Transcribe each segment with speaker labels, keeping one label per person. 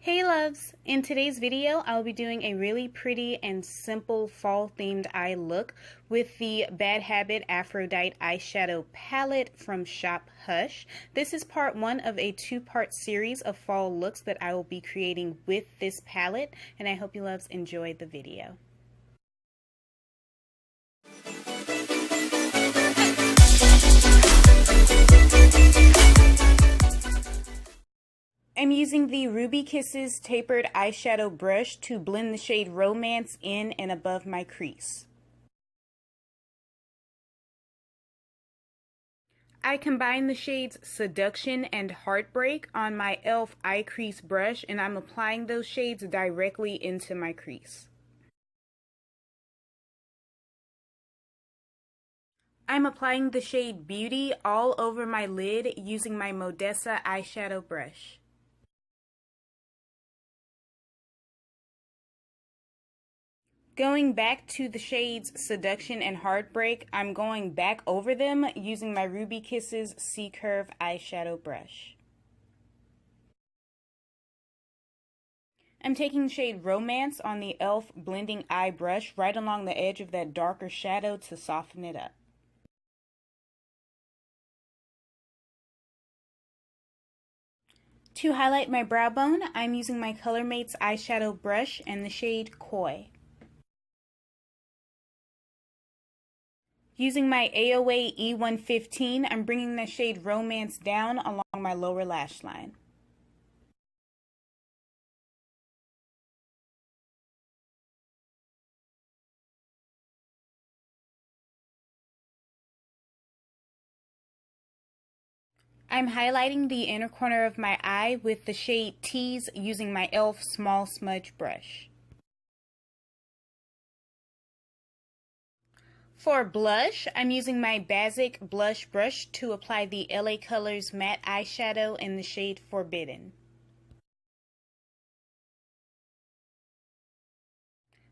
Speaker 1: Hey loves! In today's video, I'll be doing a really pretty and simple fall themed eye look with the Bad Habit Aphrodite Eyeshadow Palette from Shop Hush. This is part one of a two-part series of fall looks that I will be creating with this palette, and I hope you loves enjoy the video. I'm using the Ruby Kisses tapered eyeshadow brush to blend the shade Romance in and above my crease. I combine the shades Seduction and Heartbreak on my E.L.F. eye crease brush, and I'm applying those shades directly into my crease. I'm applying the shade Beauty all over my lid using my Modessa eyeshadow brush. Going back to the shades Seduction and Heartbreak, I'm going back over them using my Ruby Kisses C-Curve eyeshadow brush. I'm taking the shade Romance on the E.L.F. blending eye brush right along the edge of that darker shadow to soften it up. To highlight my brow bone, I'm using my ColorMates eyeshadow brush and the shade Koi. Using my AOA E115, I'm bringing the shade Romance down along my lower lash line. I'm highlighting the inner corner of my eye with the shade Tease using my E.L.F. small smudge brush. For blush, I'm using my Basic blush brush to apply the LA Colors matte eyeshadow in the shade Forbidden.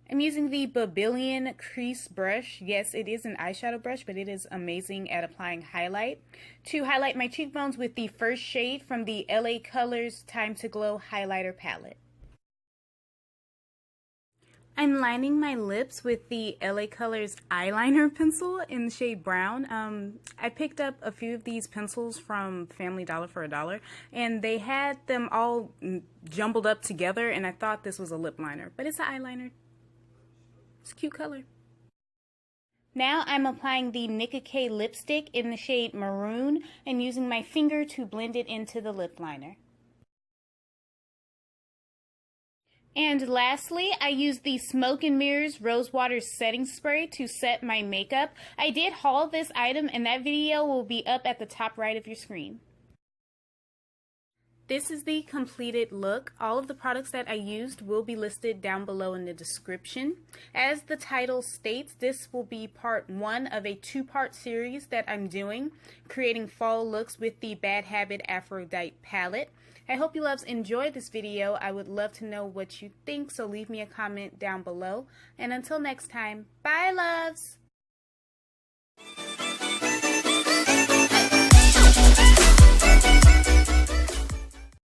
Speaker 1: I'm using the Babyllion crease brush. Yes, it is an eyeshadow brush, but it is amazing at applying highlight. To highlight my cheekbones with the first shade from the LA Colors Time to Glow highlighter palette. I'm lining my lips with the LA Colors eyeliner pencil in the shade Brown. I picked up a few of these pencils from Family Dollar for $1, and they had them all jumbled up together, and I thought this was a lip liner, but it's an eyeliner. It's a cute color. Now I'm applying the Nicka K lipstick in the shade Maroon and using my finger to blend it into the lip liner. And lastly, I used the Smoke and Mirrors Rosewater Setting Spray to set my makeup. I did haul this item, and that video will be up at the top right of your screen. This is the completed look. All of the products that I used will be listed down below in the description. As the title states, this will be part one of a two-part series that I'm doing, creating fall looks with the Bad Habit Aphrodite Palette. I hope you loves enjoyed this video. I would love to know what you think, so leave me a comment down below. And until next time, bye loves!